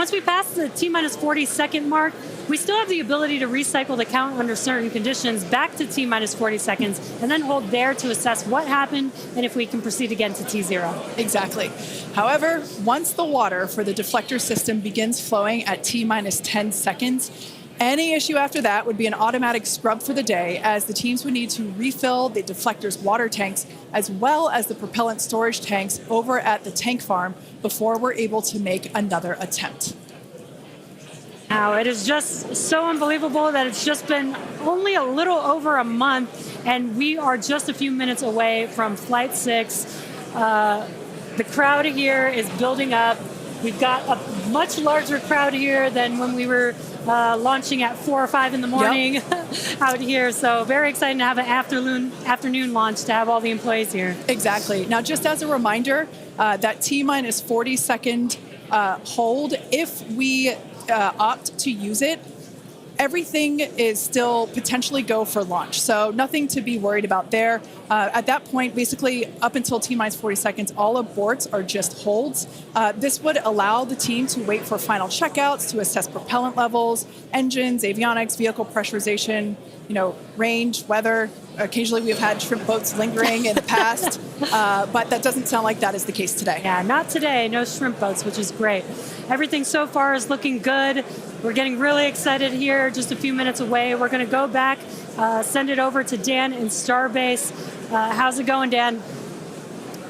once we pass the T-minus 40-second mark, we still have the ability to recycle the count under certain conditions back to T-minus 40 seconds and then hold there to assess what happened and if we can proceed again to T0. Exactly. However, once the water for the deflector system begins flowing at T-minus 10 seconds, any issue after that would be an automatic scrub for the day, as the teams would need to refill the deflector's water tanks as well as the propellant storage tanks over at the tank farm before we're able to make another attempt. Now, it is just so unbelievable that it's just been only a little over a month, and we are just a few minutes away from Flight 6. The crowd here is building up. We've got a much larger crowd here than when we were launching at 4 or 5 in the morning. Yep. Out here. So very exciting to have an afternoon launch to have all the employees here. Exactly. Now, just as a reminder, that T-minus 40-second hold, if we opt to use it, everything is still potentially go for launch. So nothing to be worried about there. At that point, basically up until T-minus 40 seconds, all aborts are just holds. This would allow the team to wait for final checkouts to assess propellant levels, engines, avionics, vehicle pressurization, range, weather. Occasionally we've had shrimp boats lingering in the past, but that doesn't sound like that is the case today. Yeah, not today. No shrimp boats, which is great. Everything so far is looking good. We're getting really excited here, just a few minutes away. We're going to go back, send it over to Dan in Starbase. How's it going, Dan?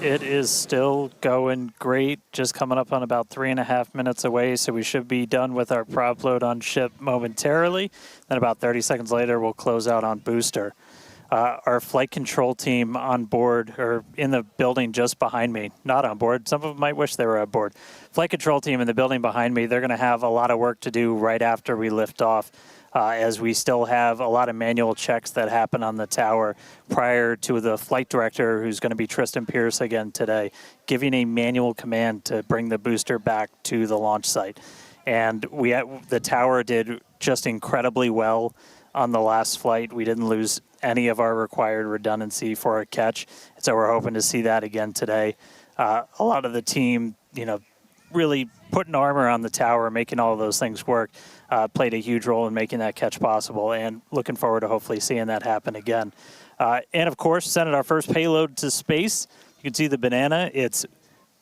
It is still going great, just coming up on about 3.5 minutes away, so we should be done with our prop load on ship momentarily. Then about 30 seconds later, we'll close out on booster. Our flight control team on board, or in the building just behind me, not on board. Some of them might wish they were on board. Flight control team in the building behind me, they're going to have a lot of work to do right after we lift off, as we still have a lot of manual checks that happen on the tower prior to the flight director, who's going to be Tristan Pierce again today, giving a manual command to bring the booster back to the launch site. And the tower did just incredibly well on the last flight. We didn't lose any of our required redundancy for a catch. So we're hoping to see that again today. A lot of the team, really putting armor on the tower, making all of those things work, played a huge role in making that catch possible, and looking forward to hopefully seeing that happen again. And of course, sending our first payload to space. You can see the banana. It's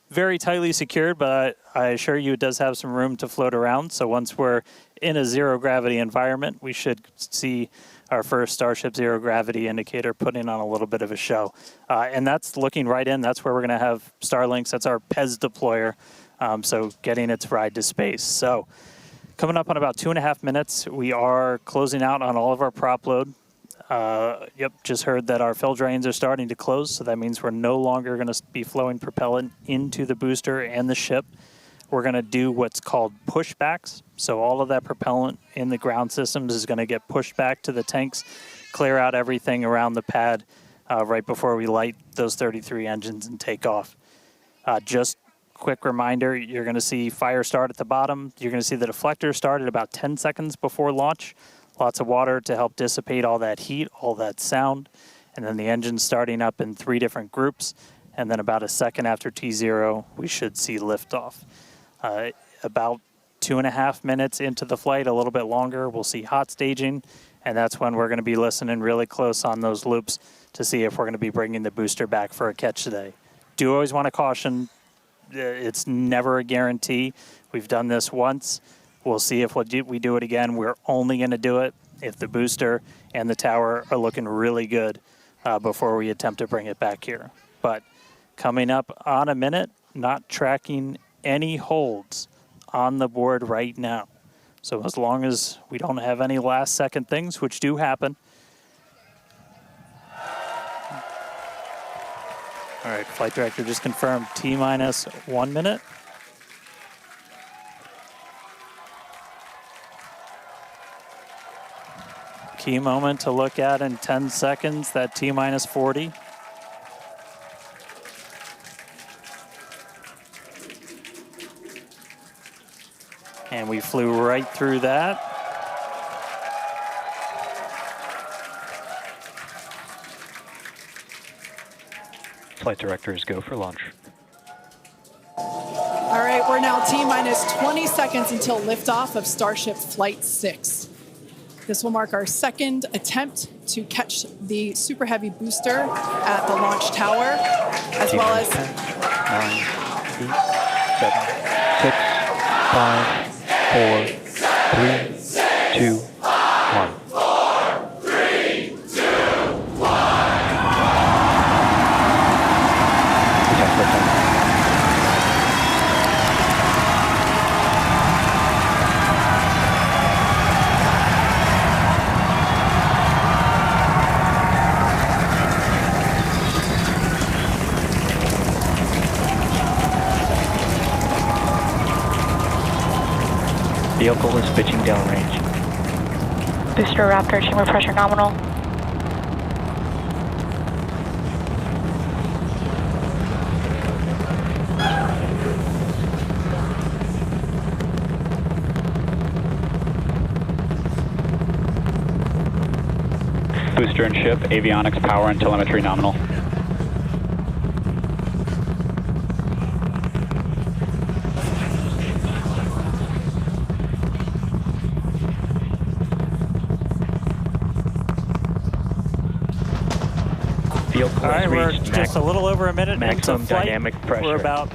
very tightly secured, but I assure you it does have some room to float around. So once we're in a zero gravity environment, we should see our first Starship zero gravity indicator putting on a little bit of a show. And that's looking right in. That's where we're going to have Starlinks. That's our PEZ deployer. So getting its ride to space. So coming up on about 2.5 minutes, we are closing out on all of our prop load. Just heard that our fill drains are starting to close, so that means we're no longer going to be flowing propellant into the booster and the ship. We're going to do what's called pushbacks. So all of that propellant in the ground systems is going to get pushed back to the tanks, clear out everything around the pad right before we light those 33 engines and take off. Just quick reminder, you're going to see fire start at the bottom. You're going to see the deflector start at about 10 seconds before launch. Lots of water to help dissipate all that heat, all that sound. And then the engine starting up in 3 different groups. And then about a second after T0, we should see liftoff. About 2.5 minutes into the flight, a little bit longer, we'll see hot staging. And that's when we're going to be listening really close on those loops to see if we're going to be bringing the booster back for a catch today. Do always want to caution, it's never a guarantee. We've done this once. We'll see if we do it again. We're only going to do it if the booster and the tower are looking really good before we attempt to bring it back here. But coming up on a minute, not tracking any holds on the board right now. So as long as we don't have any last second things, which do happen. All right, flight director just confirmed T-minus 1 minute. Key moment to look at in 10 seconds, that T-minus 40. And we flew right through that. Flight directors go for launch. All right, we're now T-minus 20 seconds until liftoff of Starship Flight 6. This will mark our second attempt to catch the Super Heavy booster at the launch tower, as well as 10, 9, 8, 7, 6, 5, 4, 3, 2, 1. Vehicle is pitching downrange. Booster Raptor, chamber pressure nominal. Booster and ship, avionics, power, and telemetry nominal. All right, we're just a little over a minute maximum into flight. dynamic pressure. We're about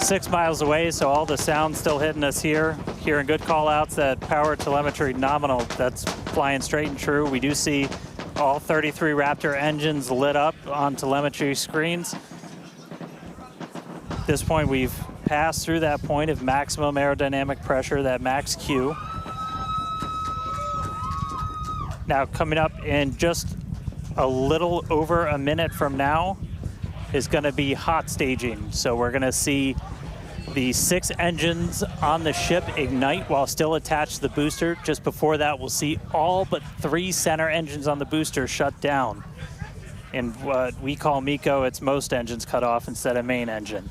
6 miles away, so all the sound's still hitting us here. Hearing good call-outs that power telemetry nominal, that's flying straight and true. We do see all 33 Raptor engines lit up on telemetry screens. At this point, we've passed through that point of maximum aerodynamic pressure, that max Q. Now, coming up in just a little over a minute from now is going to be hot staging. So we're going to see the 6 engines on the ship ignite while still attached to the booster. Just before that, we'll see all but 3 center engines on the booster shut down. In what we call MECO, it's most engines cut off instead of main engine.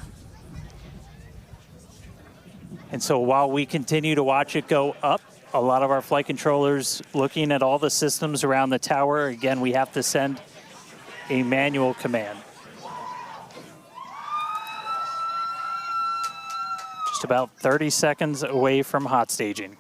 And so while we continue to watch it go up, a lot of our flight controllers looking at all the systems around the tower. Again, we have to send a manual command. Just about 30 seconds away from hot staging.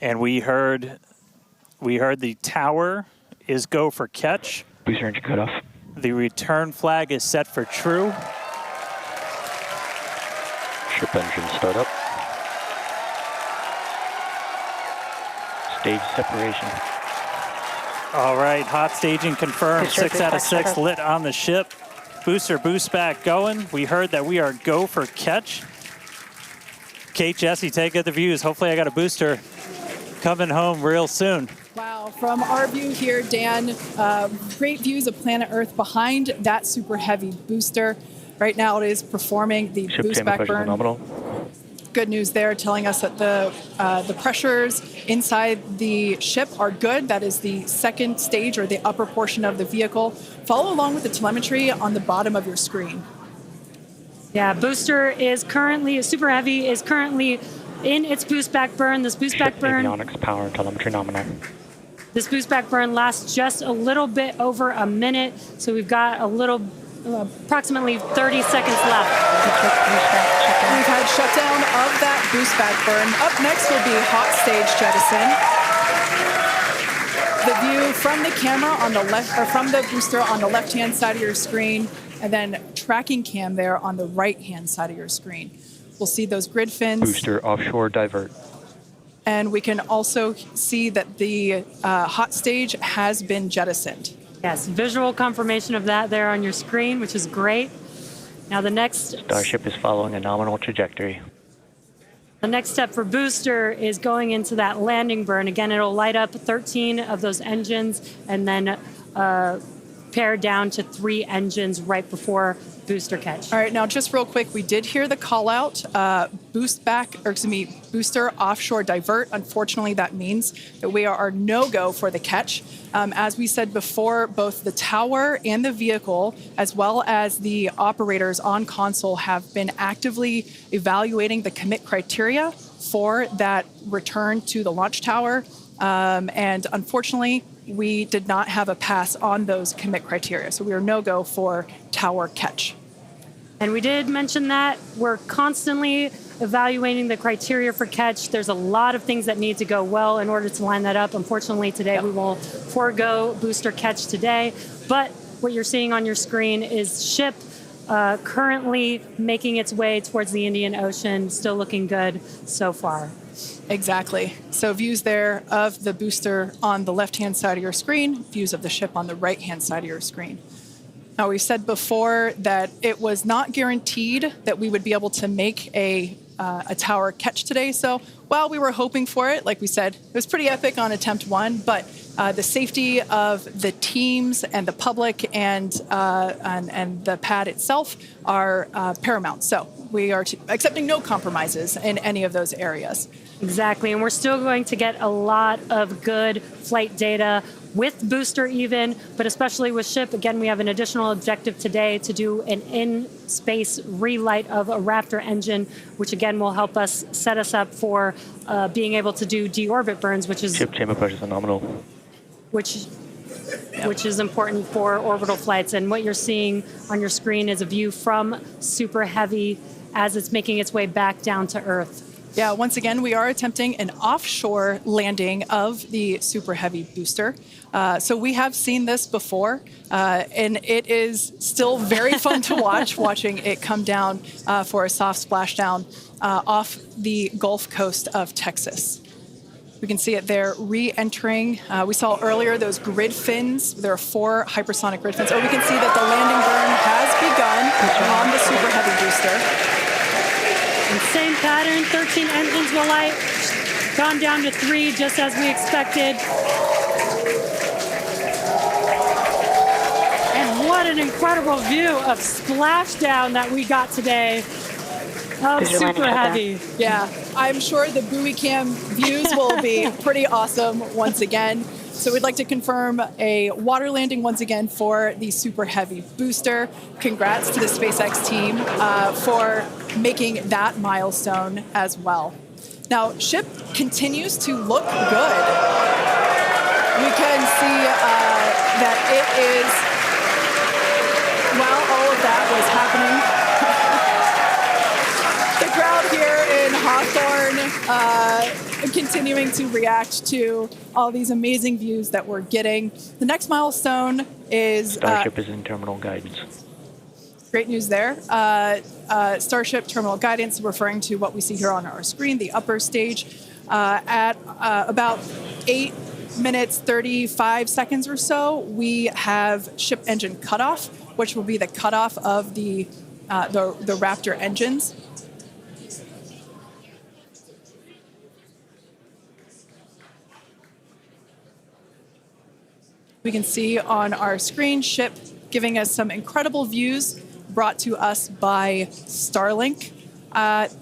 And we heard the tower is go for catch. Booster engine cut off. The return flag is set for true. Ship engine start up. Stage separation. All right, hot staging confirmed. Booster 6 out of 6 boost back. lit on the ship. Booster boost back going. We heard that we are go for catch. Kate, Jesse, take out the views. Hopefully I got a booster coming home real soon. Wow, from our view here, Dan, great views of planet Earth behind that Super Heavy booster. Right now it is performing the Ship boost chamber back pressure burn. nominal. Good news there, telling us that the pressures inside the ship are good. That is the second stage, or the upper portion of the vehicle. Follow along with the telemetry on the bottom of your screen. Yeah, booster is currently, Super Heavy is currently in its boost back burn. This boost back Ship burn, avionics, power, and telemetry nominal. this boost back burn lasts just a little bit over a minute. So we've got a little, approximately 30 seconds left. We've had shutdown of that boost back burn. Up next will be hot stage jettison. The view from the camera on the left, or from the booster on the left-hand side of your screen, and then tracking cam there on the right-hand side of your screen. We'll see those grid fins. Booster offshore divert. And we can also see that the hot stage has been jettisoned. Yes, visual confirmation of that there on your screen, which is great. Now the next Starship is following a nominal trajectory. The next step for booster is going into that landing burn. Again, it'll light up 13 of those engines and then pare down to 3 engines right before booster catch. All right, now just real quick, we did hear the call out, booster offshore divert. Unfortunately, that means that we are no-go for the catch. As we said before, both the tower and the vehicle, as well as the operators on console, have been actively evaluating the commit criteria for that return to the launch tower. And unfortunately, we did not have a pass on those commit criteria. So we are no-go for tower catch. And we did mention that we're constantly evaluating the criteria for catch. There's a lot of things that need to go well in order to line that up. Unfortunately, today we will forego booster catch today. But what you're seeing on your screen is ship currently making its way towards the Indian Ocean, still looking good so far. Exactly. So views there of the booster on the left-hand side of your screen, views of the ship on the right-hand side of your screen. Now, we've said before that it was not guaranteed that we would be able to make a tower catch today. So while we were hoping for it, like we said, it was pretty epic on attempt 1, but the safety of the teams and the public and the pad itself are paramount. So we are accepting no compromises in any of those areas. Exactly, and we're still going to get a lot of good flight data with booster even, but especially with ship. Again, we have an additional objective today to do an in-space relight of a Raptor engine, which again will help us set us up for being able to do deorbit burns, which is Ship chamber pressure is nominal. which is important for orbital flights. And what you're seeing on your screen is a view from Super Heavy as it's making its way back down to Earth. Yeah, once again, we are attempting an offshore landing of the Super Heavy booster. So we have seen this before, and it is still very fun to watch, watching it come down for a soft splashdown off the Gulf Coast of Texas. We can see it there re-entering. We saw earlier those grid fins. There are 4 hypersonic grid fins. Oh, we can see that the landing burn has begun on the Super Heavy booster. And same pattern, 13 engines will light, gone down to 3 just as we expected. And what an incredible view of splashdown that we got today of Super Heavy. Yeah, I'm sure the buoy cam views will be pretty awesome once again. So we'd like to confirm a water landing once again for the Super Heavy booster. Congrats to the SpaceX team for making that milestone as well. Now, ship continues to look good. We can see that it is, while all of that was happening, the crowd here in Hawthorne continuing to react to all these amazing views that we're getting. The next milestone is... Starship is in terminal guidance. Great news there. Starship terminal guidance, referring to what we see here on our screen, the upper stage, at about 8 minutes, 35 seconds or so, we have ship engine cutoff, which will be the cutoff of the Raptor engines. We can see on our screen ship giving us some incredible views brought to us by Starlink.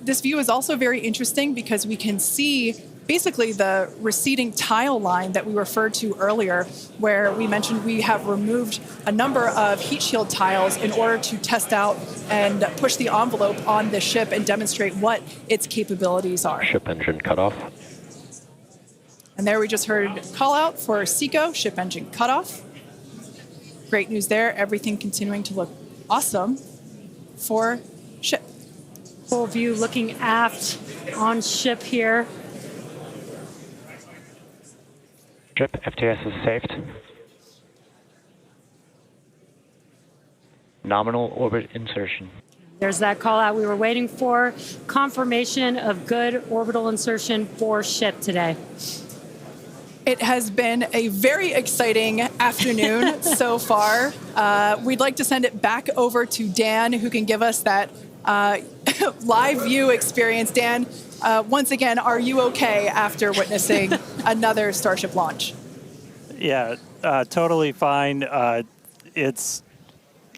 This view is also very interesting because we can see basically the receding tile line that we referred to earlier, where we mentioned we have removed a number of heat shield tiles in order to test out and push the envelope on the ship and demonstrate what its capabilities are. Ship engine cutoff. And there we just heard call out for SECO, ship engine cutoff. Great news there. Everything continuing to look awesome for ship. Full view looking aft on ship here. Ship FTS is saved. Nominal orbit insertion. There's that call out we were waiting for. Confirmation of good orbital insertion for ship today. It has been a very exciting afternoon so far. We'd like to send it back over to Dan, who can give us that live view experience. Dan, once again, are you okay after witnessing another Starship launch? Yeah, totally fine. It's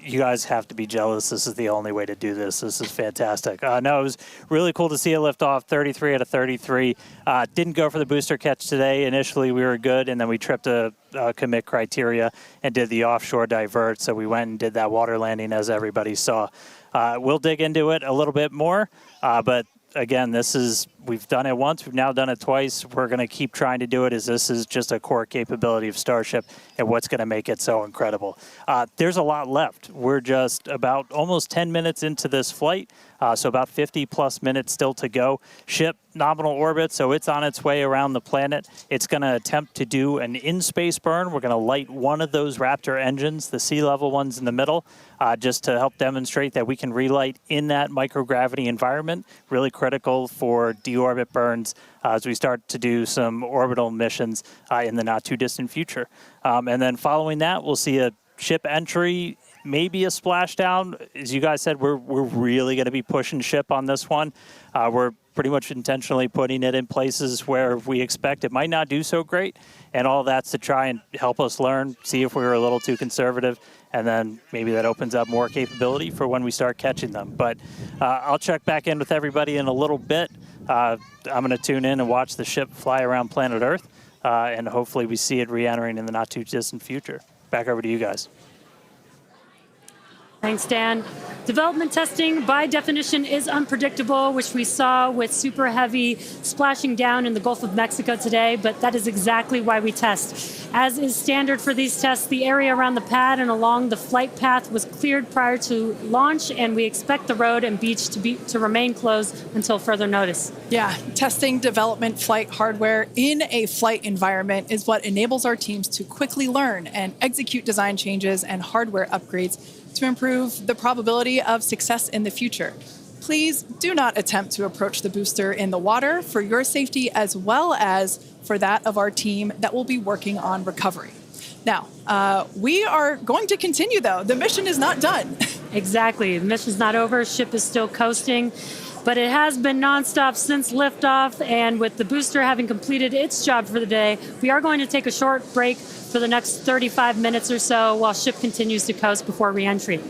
you guys have to be jealous. This is the only way to do this. This is fantastic. No, it was really cool to see it lift off 33 out of 33. Didn't go for the booster catch today. Initially, we were good, and then we tripped a commit criteria and did the offshore divert. So we went and did that water landing, as everybody saw. We'll dig into it a little bit more, but again, we've done it once, we've now done it twice. We're going to keep trying to do it, as this is just a core capability of Starship and what's going to make it so incredible. There's a lot left. We're just about almost 10 minutes into this flight, so about 50 plus minutes still to go. Ship nominal orbit, so it's on its way around the planet. It's going to attempt to do an in-space burn. We're going to light one of those Raptor engines, the sea level ones in the middle, just to help demonstrate that we can relight in that microgravity environment. Really critical for deorbit burns as we start to do some orbital missions in the not too distant future. And then following that, we'll see a ship entry, maybe a splashdown. As you guys said, we're really going to be pushing ship on this one. We're pretty much intentionally putting it in places where we expect it might not do so great, and all that's to try and help us learn, see if we were a little too conservative, and then maybe that opens up more capability for when we start catching them. But I'll check back in with everybody in a little bit. I'm going to tune in and watch the ship fly around planet Earth, and hopefully we see it re-entering in the not too distant future. Back over to you guys. Thanks, Dan. Development testing, by definition, is unpredictable, which we saw with super heavy splashing down in the Gulf of Mexico today, but that is exactly why we test. As is standard for these tests, the area around the pad and along the flight path was cleared prior to launch, and we expect the road and beach to remain closed until further notice. Yeah, testing development flight hardware in a flight environment is what enables our teams to quickly learn and execute design changes and hardware upgrades to improve the probability of success in the future. Please do not attempt to approach the booster in the water for your safety as well as for that of our team that will be working on recovery. Now, we are going to continue, though. The mission is not done. Exactly. The mission's not over. Ship is still coasting. But it has been nonstop since liftoff, and with the booster having completed its job for the day, we are going to take a short break for the next 35 minutes or so while ship continues to coast before reentry.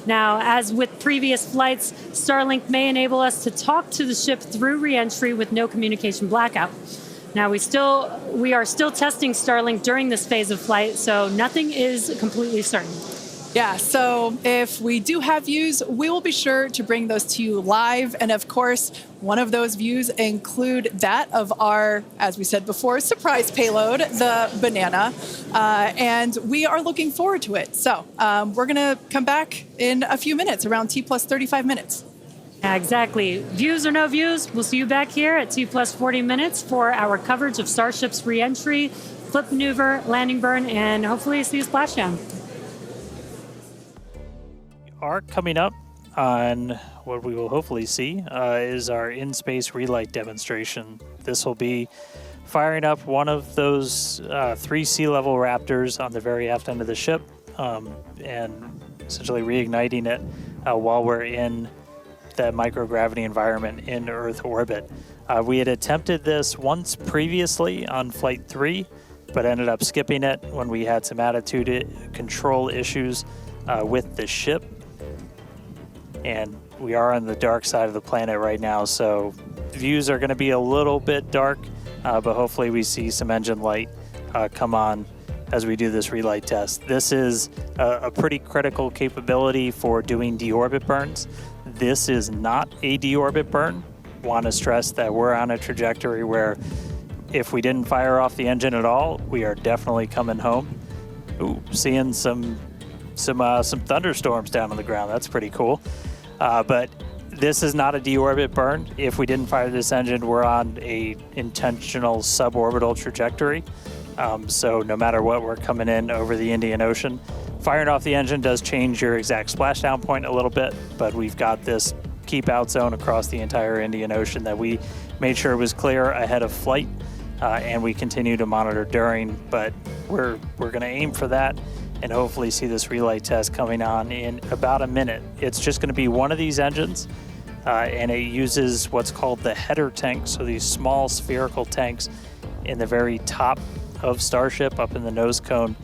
Now, as with previous flights, Starlink may enable us to talk to the ship through reentry with no communication blackout. Now, we are still testing Starlink during this phase of flight, so nothing is completely certain. Yeah, so if we do have views, we will be sure to bring those to you live. And of course, one of those views include that of our, as we said before, surprise payload, the banana. And we are looking forward to it. So we're going to come back in a few minutes, around T plus 35 minutes. Exactly. Views or no views, we'll see you back here at T plus 40 minutes for our coverage of Starship's reentry, flip maneuver, landing burn, and hopefully see a splashdown. Are coming up on what we will hopefully see is our in-space relight demonstration. This will be firing up one of those 3 sea level Raptors on the very aft end of the ship and essentially reigniting it while we're in that microgravity environment in Earth orbit. We had attempted this once previously on Flight 3, but ended up skipping it when we had some attitude control issues with the ship. And we are on the dark side of the planet right now, so views are going to be a little bit dark, but hopefully we see some engine light come on as we do this relight test. This is a pretty critical capability for doing deorbit burns. This is not a deorbit burn. Want to stress that we're on a trajectory where if we didn't fire off the engine at all, we are definitely coming home. Ooh, seeing some thunderstorms down on the ground. That's pretty cool. But this is not a deorbit burn. If we didn't fire this engine, we're on a intentional suborbital trajectory. So no matter what, we're coming in over the Indian Ocean. Firing off the engine does change your exact splashdown point a little bit, but we've got this keep out zone across the entire Indian Ocean that we made sure was clear ahead of flight, and we continue to monitor during, but we're going to aim for that and hopefully see this relight test coming on in about a minute. It's just going to be one of these engines, and it uses what's called the header tank, so these small spherical tanks in the very top of Starship up in the nose cone.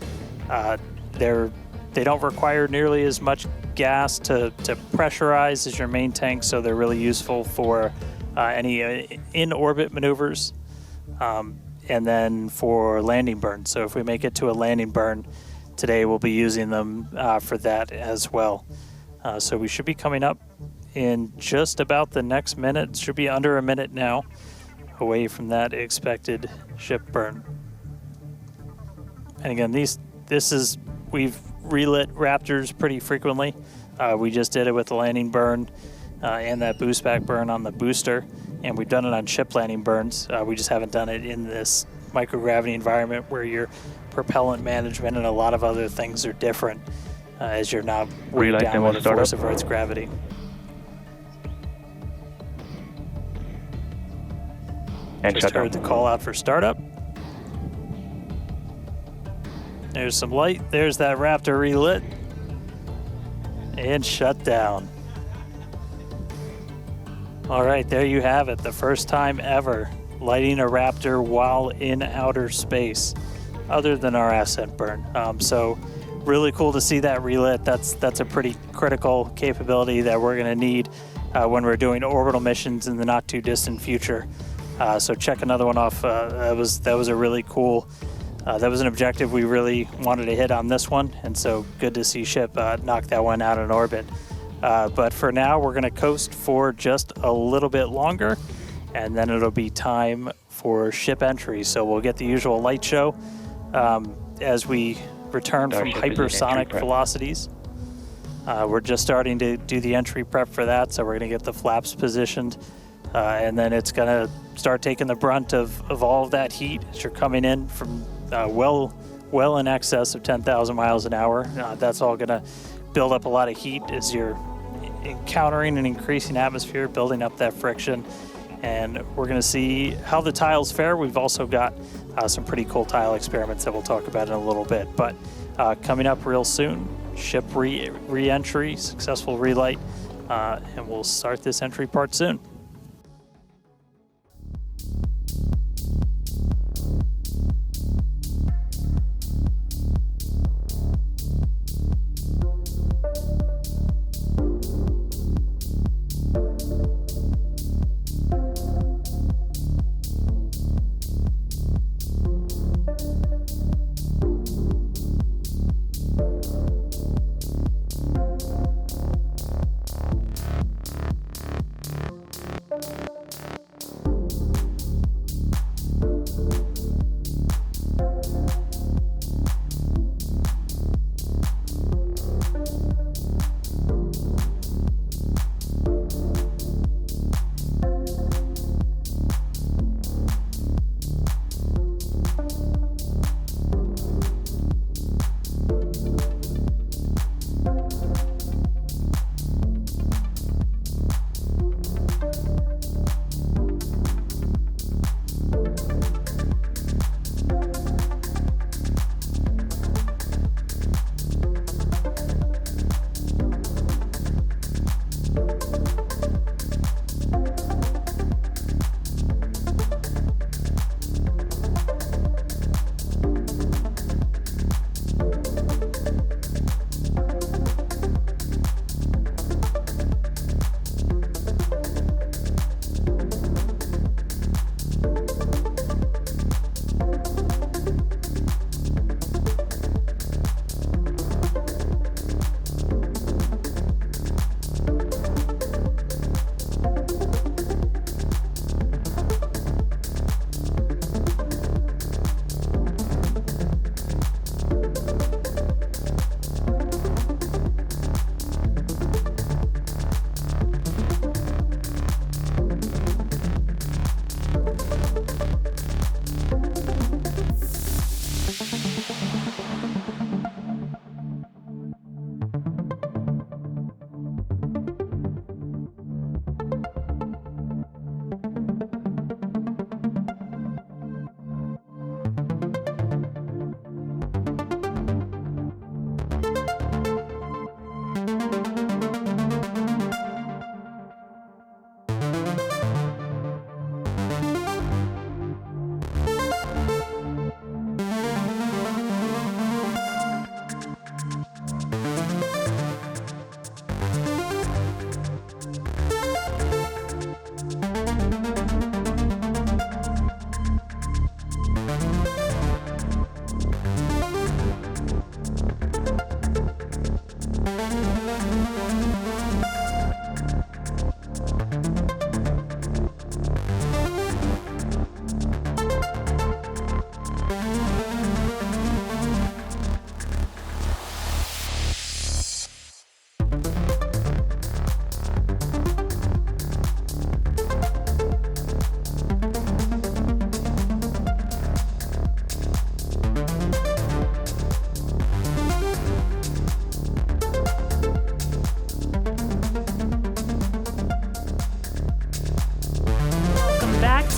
They're They don't require nearly as much gas to pressurize as your main tank, so they're really useful for any in-orbit maneuvers, and then for landing burn. So if we make it to a landing burn today, we'll be using them for that as well. So we should be coming up in just about the next minute. Should be under a minute now away from that expected ship burn. And again, we've relit Raptors pretty frequently. We just did it with the landing burn and that boostback burn on the booster, and we've done it on ship landing burns. We just haven't done it in this microgravity environment where your propellant management and a lot of other things are different, as you're not weighed down with the force of Earth's gravity. And just heard the call out for startup. There's some light. There's that Raptor relit. And shut down. All right, there you have it. The first time ever lighting a Raptor while in outer space, other than our ascent burn. So really cool to see that relit. That's a pretty critical capability that we're going to need when we're doing orbital missions in the not too distant future. So check another one off. That was a really cool. That was an objective we really wanted to hit on this one, and so good to see ship knock that one out in orbit. But for now, we're going to coast for just a little bit longer, and then it'll be time for ship entry. So we'll get the usual light show as we return from hypersonic velocities. We're just starting to do the entry prep for that, so we're going to get the flaps positioned. And then it's going to start taking the brunt of all of that heat as you're coming in from well in excess of 10,000 miles an hour. That's all going to build up a lot of heat as you're encountering an increasing atmosphere, building up that friction. And we're going to see how the tiles fare. We've also got some pretty cool tile experiments that we'll talk about in a little bit. But coming up real soon, ship re-entry, successful relight, and we'll start this entry part soon.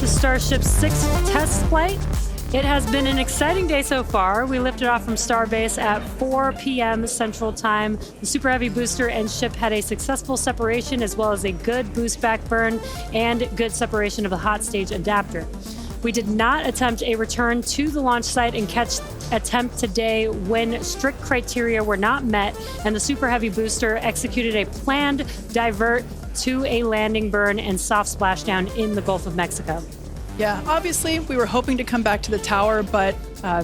to Starship's 6th test flight. It has been an exciting day so far. We lifted off from Starbase at 4 p.m. Central Time. The Super Heavy booster and ship had a successful separation as well as a good boostback burn and good separation of the hot stage adapter. We did not attempt a return to the launch site and catch attempt today when strict criteria were not met, and the Super Heavy booster executed a planned divert to a landing burn and soft splashdown in the Gulf of Mexico. Yeah, obviously, we were hoping to come back to the tower, but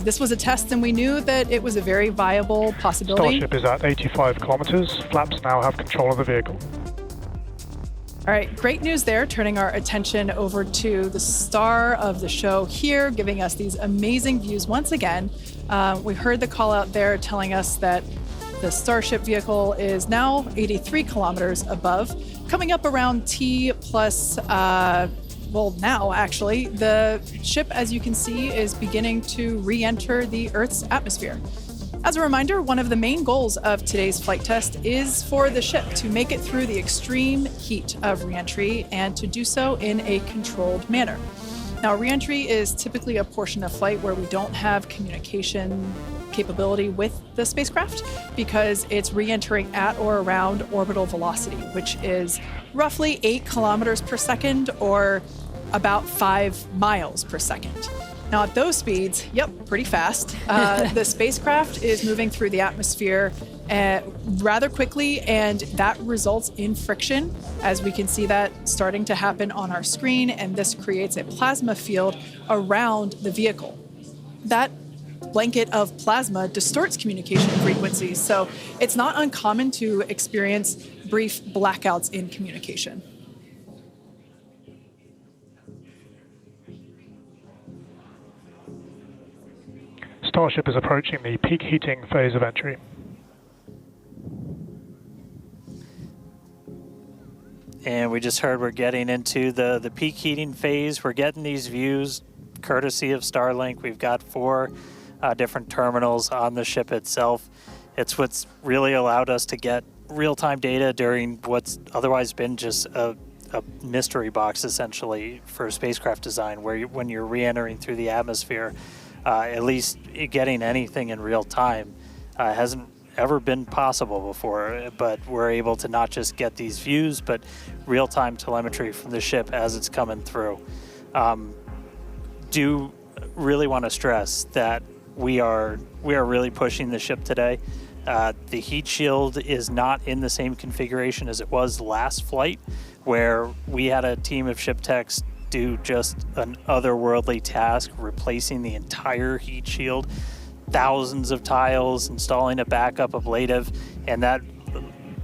this was a test, and we knew that it was a very viable possibility. Starship is at 85 kilometers. Flaps now have control of the vehicle. All right, great news there, turning our attention over to the star of the show here, giving us these amazing views once again. We heard the call out there telling us that the Starship vehicle is now 83 kilometers above, coming up around T plus... Well, now, actually, the ship, as you can see, is beginning to re-enter the Earth's atmosphere. As a reminder, one of the main goals of today's flight test is for the ship to make it through the extreme heat of re-entry and to do so in a controlled manner. Now, re-entry is typically a portion of flight where we don't have communication capability with the spacecraft because it's re-entering at or around orbital velocity, which is roughly 8 kilometers per second or about 5 miles per second. Now at those speeds, yep, pretty fast, the spacecraft is moving through the atmosphere rather quickly, and that results in friction, as we can see that starting to happen on our screen, and this creates a plasma field around the vehicle. That blanket of plasma distorts communication frequencies, so it's not uncommon to experience brief blackouts in communication. Starship is approaching the peak heating phase of entry. And we just heard we're getting into the peak heating phase. We're getting these views courtesy of Starlink. We've got 4 different terminals on the ship itself. It's what's really allowed us to get real-time data during what's otherwise been just a mystery box, essentially, for spacecraft design, where when you're re-entering through the atmosphere, at least getting anything in real time hasn't ever been possible before, but we're able to not just get these views, but real-time telemetry from the ship as it's coming through. Do really want to stress that we are really pushing the ship today. The heat shield is not in the same configuration as it was last flight, where we had a team of ship techs do just an otherworldly task, replacing the entire heat shield, thousands of tiles, installing a backup ablative, and that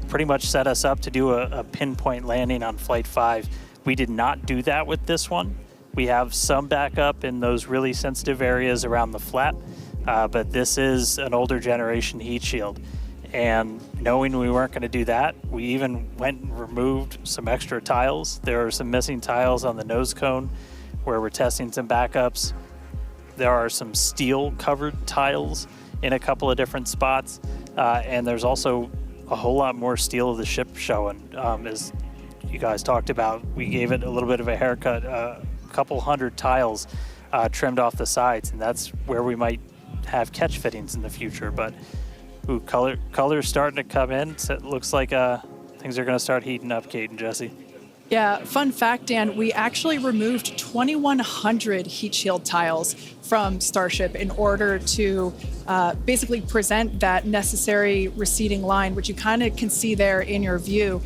pretty much set us up to do a pinpoint landing on Flight 5. We did not do that with this one. We have some backup in those really sensitive areas around the flap, but this is an older generation heat shield. And knowing we weren't going to do that, we even went and removed some extra tiles. There are some missing tiles on the nose cone where we're testing some backups. There are some steel covered tiles in a couple of different spots. And there's also a whole lot more steel of the ship showing. As you guys talked about, we gave it a little bit of a haircut, a couple hundred tiles trimmed off the sides. And that's where we might have catch fittings in the future. But ooh, color's starting to come in. So it looks like things are going to start heating up, Kate and Jesse. Yeah, fun fact, Dan, we actually removed 2,100 heat shield tiles from Starship in order to basically present that necessary receding line, which you kind of can see there in your view.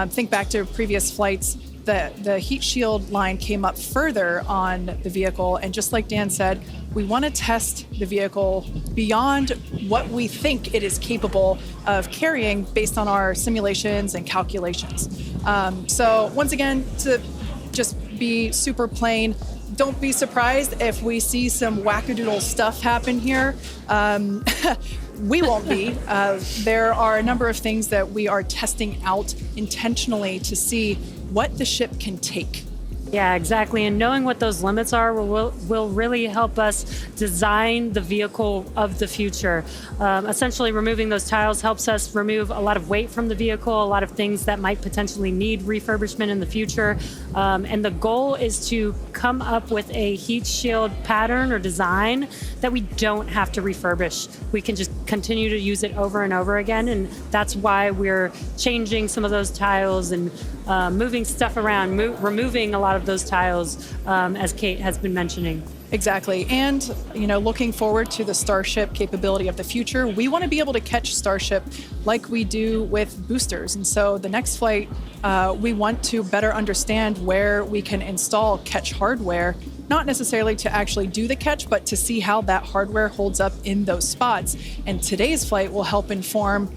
Think back to previous flights. The heat shield line came up further on the vehicle, and just like Dan said, we want to test the vehicle beyond what we think it is capable of carrying based on our simulations and calculations. So once again, to just be super plain, don't be surprised if we see some wackadoodle stuff happen here. We won't be. There are a number of things that we are testing out intentionally to see what the ship can take. Yeah, exactly. And knowing what those limits are will really help us design the vehicle of the future. Essentially, removing those tiles helps us remove a lot of weight from the vehicle, a lot of things that might potentially need refurbishment in the future. And the goal is to come up with a heat shield pattern or design that we don't have to refurbish. We can just continue to use it over and over again. And that's why we're changing some of those tiles and moving stuff around, removing a lot of those tiles, as Kate has been mentioning. Exactly. And, looking forward to the Starship capability of the future, we want to be able to catch Starship like we do with boosters. And so the next flight, we want to better understand where we can install catch hardware, not necessarily to actually do the catch, but to see how that hardware holds up in those spots. And today's flight will help inform,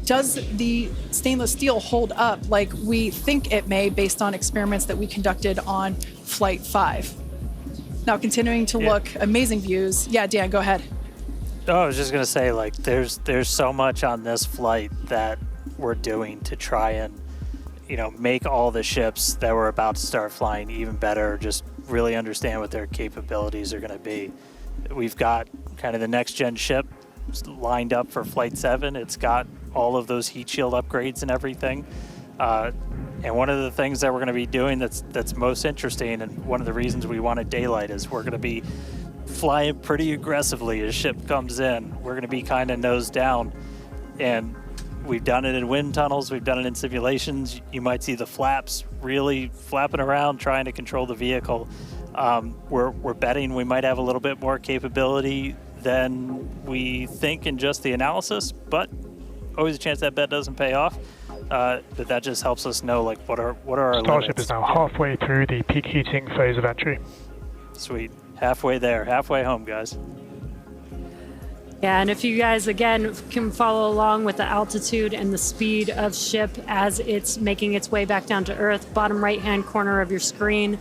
does the stainless steel hold up like we think it may based on experiments that we conducted on Flight 5? Now, continuing to look, amazing views. Yeah, Dan, go ahead. Oh, I was just going to say, there's so much on this flight that we're doing to try and, make all the ships that we're about to start flying even better, just really understand what their capabilities are going to be. We've got kind of the next-gen ship lined up for Flight 7. It's got all of those heat shield upgrades and everything. And one of the things that we're going to be doing that's most interesting, and one of the reasons we wanted daylight, is we're going to be flying pretty aggressively as ship comes in. We're going to be kind of nose down, and we've done it in wind tunnels, we've done it in simulations. You might see the flaps really flapping around trying to control the vehicle. We're betting we might have a little bit more capability than we think in just the analysis, but always a chance that bet doesn't pay off. But that just helps us know what are our Starship limits. is now halfway through the peak heating phase of entry. Sweet. Halfway there. Halfway home, guys. Yeah, and if you guys, again, can follow along with the altitude and the speed of ship as it's making its way back down to Earth, bottom right-hand corner of your screen,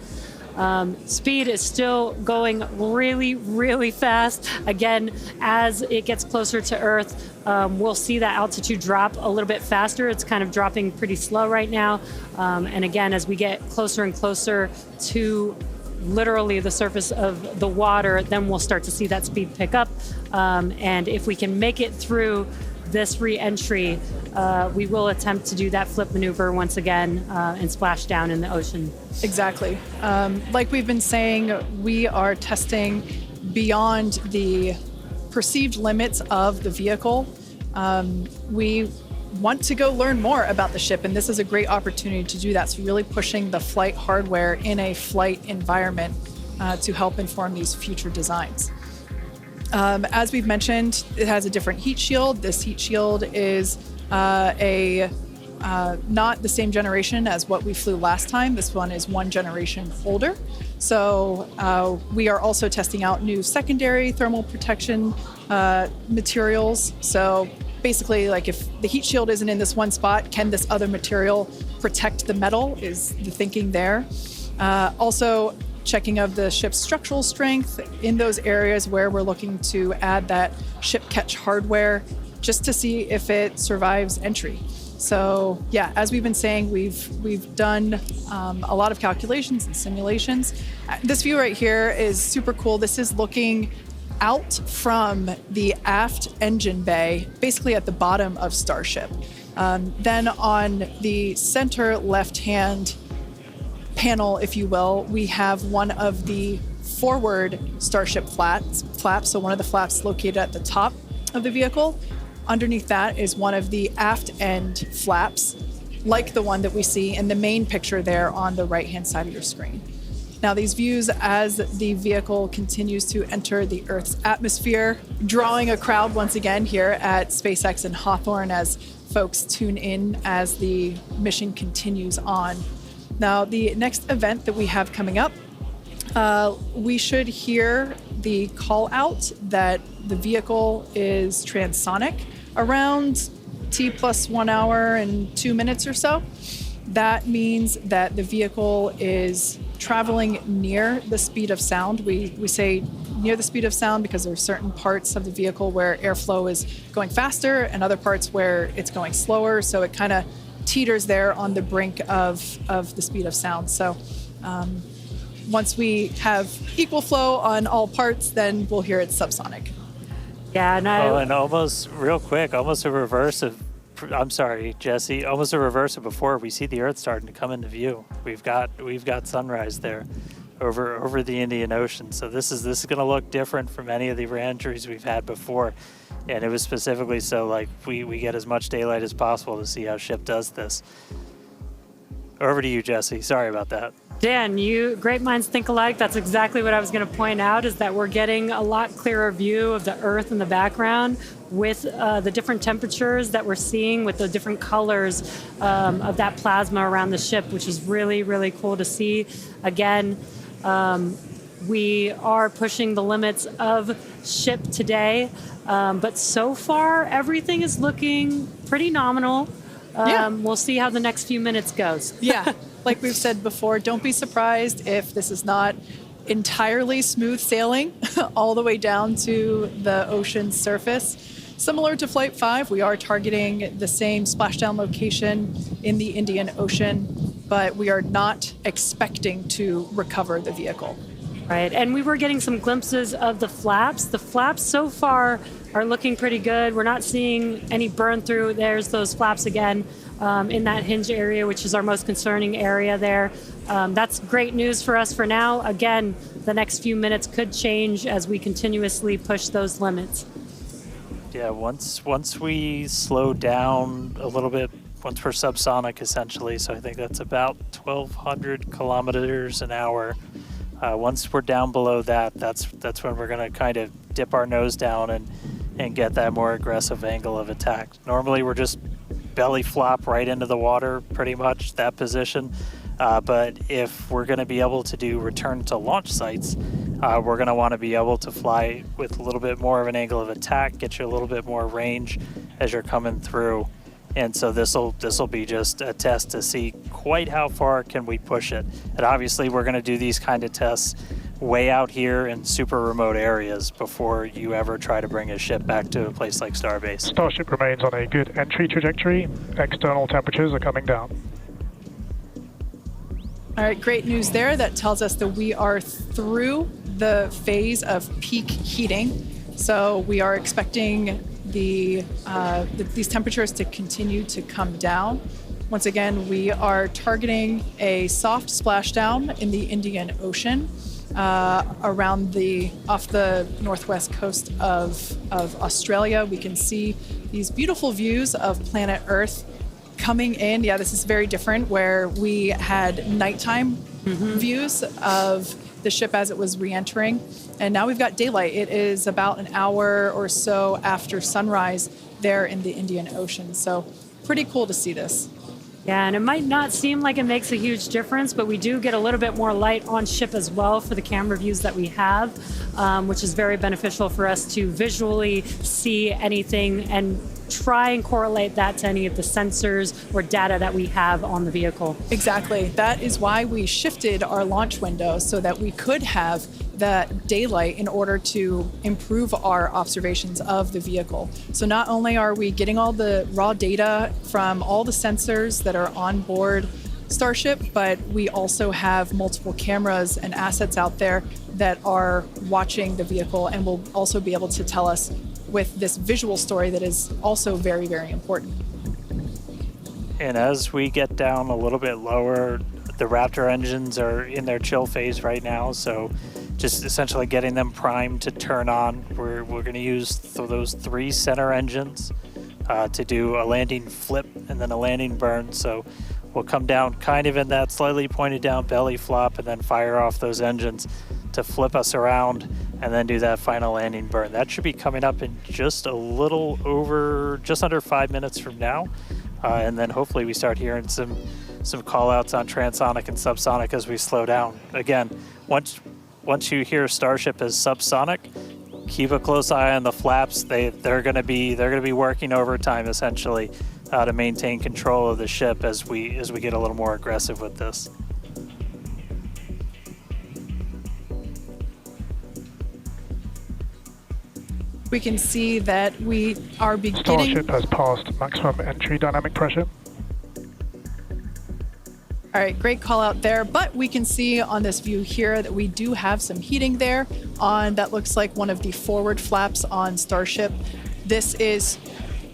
speed is still going really, really fast. Again, as it gets closer to Earth, we'll see that altitude drop a little bit faster. It's kind of dropping pretty slow right now. And again, as we get closer and closer to literally the surface of the water, then we'll start to see that speed pick up. And if we can make it through this re-entry, we will attempt to do that flip maneuver once again and splash down in the ocean. Exactly. Like we've been saying, we are testing beyond the perceived limits of the vehicle. We want to go learn more about the ship, and this is a great opportunity to do that. So really pushing the flight hardware in a flight environment to help inform these future designs. As we've mentioned, it has a different heat shield. This heat shield is not the same generation as what we flew last time. This one is one generation older. So we are also testing out new secondary thermal protection materials. So basically, if the heat shield isn't in this one spot, can this other material protect the metal is the thinking there. Also, checking of the ship's structural strength in those areas where we're looking to add that ship catch hardware just to see if it survives entry. So yeah, as we've been saying, we've done a lot of calculations and simulations. This view right here is super cool. This is looking out from the aft engine bay, basically at the bottom of Starship. Then on the center left-hand panel, if you will, we have one of the forward Starship flaps, so one of the flaps located at the top of the vehicle. Underneath that is one of the aft end flaps, like the one that we see in the main picture there on the right-hand side of your screen. Now, these views as the vehicle continues to enter the Earth's atmosphere, drawing a crowd once again here at SpaceX and Hawthorne as folks tune in as the mission continues on. Now, the next event that we have coming up, we should hear the call out that the vehicle is transonic around T plus 1 hour and 2 minutes or so. That means that the vehicle is traveling near the speed of sound. We say near the speed of sound because there are certain parts of the vehicle where airflow is going faster and other parts where it's going slower. So it kind of teeters there on the brink of the speed of sound. So once we have equal flow on all parts, then we'll hear it's subsonic. Yeah, and and almost real quick, almost a reverse of, I'm sorry, Jesse, almost a reverse of before. We see the Earth starting to come into view. We've got sunrise there over the Indian Ocean. So this is going to look different from any of the reentries we've had before. And it was specifically so like we get as much daylight as possible to see how ship does this. Over to you, Jesse. Sorry about that. Dan, great minds think alike. That's exactly what I was going to point out, is that we're getting a lot clearer view of the Earth in the background with the different temperatures that we're seeing, with the different colors of that plasma around the ship, which is really, really cool to see. Again, we are pushing the limits of ship today, but so far everything is looking pretty nominal. We'll see how the next few minutes goes. Yeah, like we've said before, don't be surprised if this is not entirely smooth sailing all the way down to the ocean's surface. Similar to Flight 5, we are targeting the same splashdown location in the Indian Ocean, but we are not expecting to recover the vehicle. Right, and we were getting some glimpses of the flaps. The flaps so far are looking pretty good. We're not seeing any burn through. There's those flaps again in that hinge area, which is our most concerning area there. That's great news for us for now. Again, the next few minutes could change as we continuously push those limits. Yeah, once we slow down a little bit, once we're subsonic essentially, so I think that's about 1,200 kilometers an hour. Once we're down below that, that's when we're going to kind of dip our nose down and get that more aggressive angle of attack. Normally we're just belly flop right into the water, pretty much that position. But if we're going to be able to do return to launch sites, we're going to want to be able to fly with a little bit more of an angle of attack, get you a little bit more range as you're coming through. And so this'll be just a test to see quite how far can we push it. And obviously we're going to do these kind of tests way out here in super remote areas before you ever try to bring a ship back to a place like Starbase. Starship remains on a good entry trajectory. External temperatures are coming down. All right, great news there. That tells us that we are through the phase of peak heating. So we are expecting these temperatures to continue to come down. Once again, we are targeting a soft splashdown in the Indian Ocean off the northwest coast of Australia. We can see these beautiful views of planet Earth coming in. Yeah, this is very different, where we had nighttime views of the ship as it was re-entering, and now we've got daylight. It is about an hour or so after sunrise there in the Indian Ocean, so pretty cool to see this. Yeah, and it might not seem like it makes a huge difference, but we do get a little bit more light on ship as well for the camera views that we have, which is very beneficial for us to visually see anything and try and correlate that to any of the sensors or data that we have on the vehicle. Exactly. That is why we shifted our launch window so that we could have that daylight in order to improve our observations of the vehicle. So not only are we getting all the raw data from all the sensors that are on board Starship, but we also have multiple cameras and assets out there that are watching the vehicle and will also be able to tell us with this visual story that is also very, very important. And as we get down a little bit lower, the Raptor engines are in their chill phase right now, so just essentially getting them primed to turn on. We're going to use those 3 center engines to do a landing flip and then a landing burn. So we'll come down kind of in that slightly pointed down belly flop and then fire off those engines to flip us around and then do that final landing burn. That should be coming up in just under 5 minutes from now. And then hopefully we start hearing some call outs on transonic and subsonic as we slow down. Again, once you hear Starship as subsonic, keep a close eye on the flaps. They're going to be working overtime essentially to maintain control of the ship as we get a little more aggressive with this. We can see that we are beginning... Starship has passed maximum entry dynamic pressure. All right, great call out there. But we can see on this view here that we do have some heating there on that looks like one of the forward flaps on Starship. This is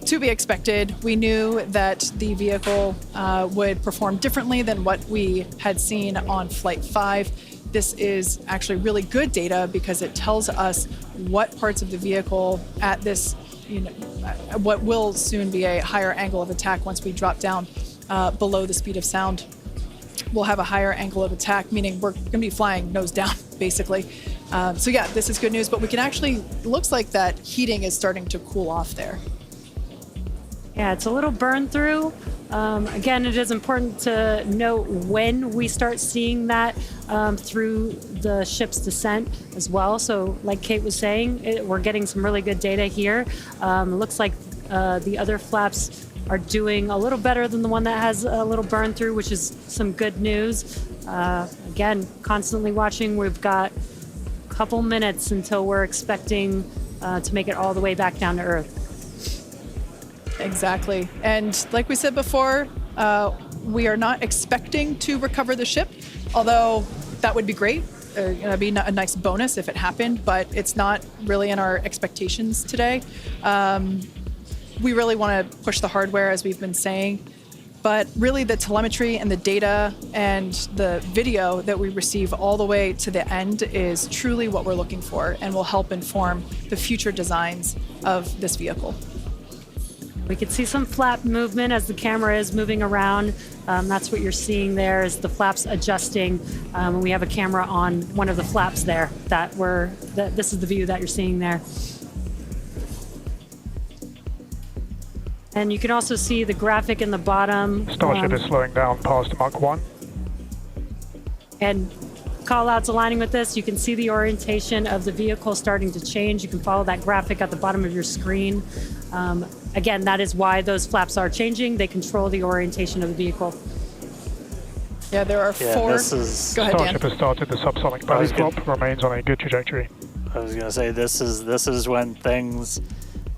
to be expected. We knew that the vehicle would perform differently than what we had seen on Flight 5. This is actually really good data because it tells us what parts of the vehicle at this, what will soon be a higher angle of attack once we drop down below the speed of sound. We'll have a higher angle of attack, meaning we're going to be flying nose down, basically. So yeah, this is good news, but we can actually, looks like that heating is starting to cool off there. Yeah, it's a little burn through. Again, it is important to note when we start seeing that through the ship's descent as well. So like Kate was saying, we're getting some really good data here. It looks like the other flaps are doing a little better than the one that has a little burn through, which is some good news. Again, constantly watching. We've got a couple minutes until we're expecting to make it all the way back down to Earth. Exactly. And like we said before, we are not expecting to recover the ship, although that would be great. It'd be a nice bonus if it happened, but it's not really in our expectations today. We really want to push the hardware, as we've been saying, but really the telemetry and the data and the video that we receive all the way to the end is truly what we're looking for and will help inform the future designs of this vehicle. We can see some flap movement as the camera is moving around. That's what you're seeing there is the flaps adjusting. And we have a camera on one of the flaps there this is the view that you're seeing there. And you can also see the graphic in the bottom. Starship is slowing down past Mach 1. And call-outs aligning with this, you can see the orientation of the vehicle starting to change. You can follow that graphic at the bottom of your screen. Again, that is why those flaps are changing. They control the orientation of the vehicle. Yeah, there are four. Go ahead, Starship Dan. has started the subsonic belly flop, remains on a good trajectory. I was going to say this is when things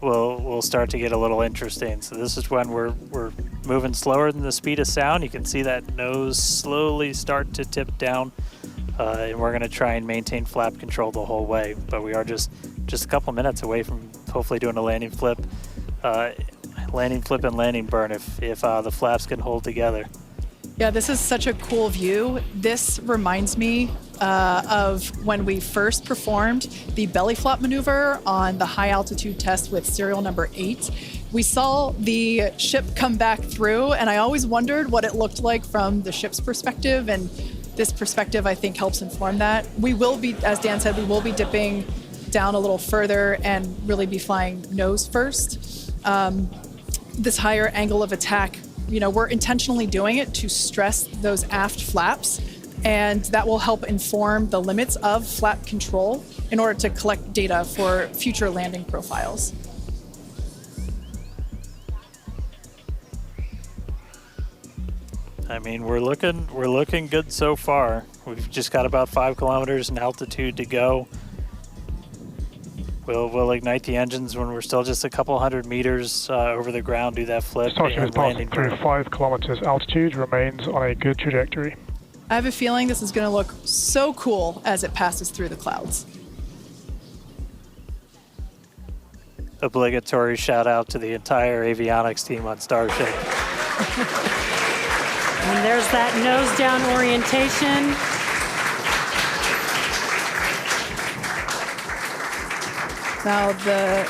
will start to get a little interesting. So this is when we're moving slower than the speed of sound. You can see that nose slowly start to tip down, and we're going to try and maintain flap control the whole way. But we are just a couple minutes away from hopefully doing a landing flip and landing burn if the flaps can hold together. Yeah, this is such a cool view. This reminds me of when we first performed the belly flop maneuver on the high altitude test with serial number 8. We saw the ship come back through, and I always wondered what it looked like from the ship's perspective, and this perspective, I think, helps inform that. We will be, as Dan said, we will be dipping down a little further and really be flying nose first. This higher angle of attack, we're intentionally doing it to stress those aft flaps, and that will help inform the limits of flap control in order to collect data for future landing profiles. I mean, we're looking good so far. We've just got about 5 kilometers in altitude to go. We'll ignite the engines when we're still just a couple hundred meters over the ground, do that flip. Starship is passing through 5 kilometers altitude, remains on a good trajectory. I have a feeling this is going to look so cool as it passes through the clouds. Obligatory shout out to the entire avionics team on Starship. And there's that nose down orientation. Now the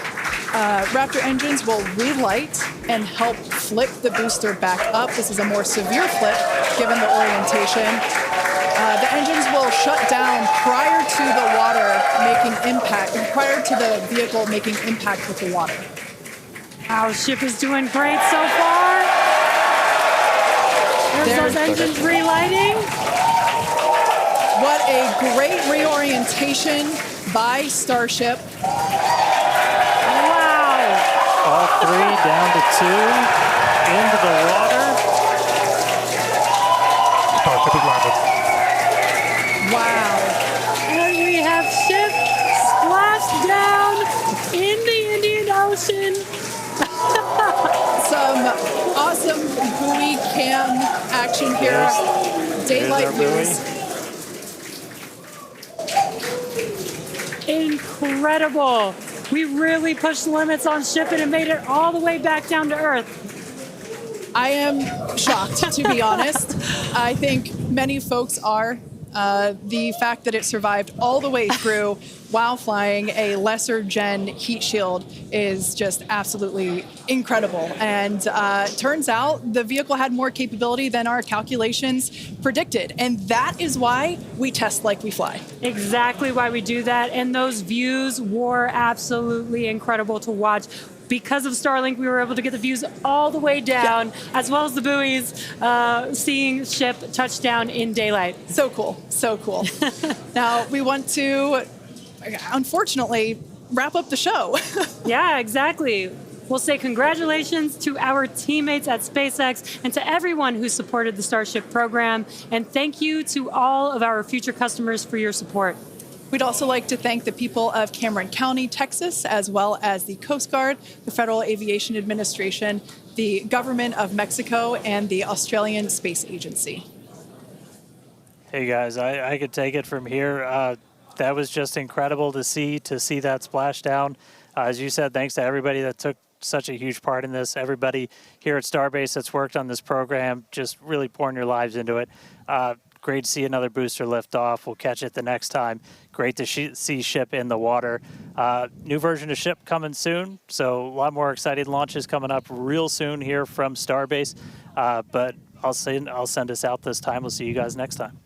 Raptor engines will relight and help flip the booster back up. This is a more severe flip given the orientation. The engines will shut down prior to the water making impact, prior to the vehicle making impact with the water. Our ship is doing great so far. There's those engines relighting. What a great reorientation by Starship. Wow. All 3 down to 2 into the water. Starship is landed. Wow. And we have ship splashed down in the Indian Ocean. Some awesome buoy cam action here. Daylight our buoy. views. Incredible. We really pushed the limits on shipping and made it all the way back down to Earth. I am shocked, to be honest. I think many folks are. The fact that it survived all the way through while flying a lesser gen heat shield is just absolutely incredible. And turns out the vehicle had more capability than our calculations predicted. And that is why we test like we fly. Exactly why we do that. And those views were absolutely incredible to watch. Because of Starlink, we were able to get the views all the way down, as well as the buoys, seeing ship touchdown in daylight. So cool, so cool. Now we want to, unfortunately, wrap up the show. Yeah, exactly. We'll say congratulations to our teammates at SpaceX and to everyone who supported the Starship program. And thank you to all of our future customers for your support. We'd also like to thank the people of Cameron County, Texas, as well as the Coast Guard, the Federal Aviation Administration, the Government of Mexico, and the Australian Space Agency. Hey guys, I could take it from here. That was just incredible to see that splashdown. As you said, thanks to everybody that took such a huge part in this. Everybody here at Starbase that's worked on this program, just really pouring your lives into it. Great to see another booster lift off. We'll catch it the next time. Great to see ship in the water. New version of ship coming soon, so a lot more exciting launches coming up real soon here from Starbase. But I'll send us out this time. We'll see you guys next time.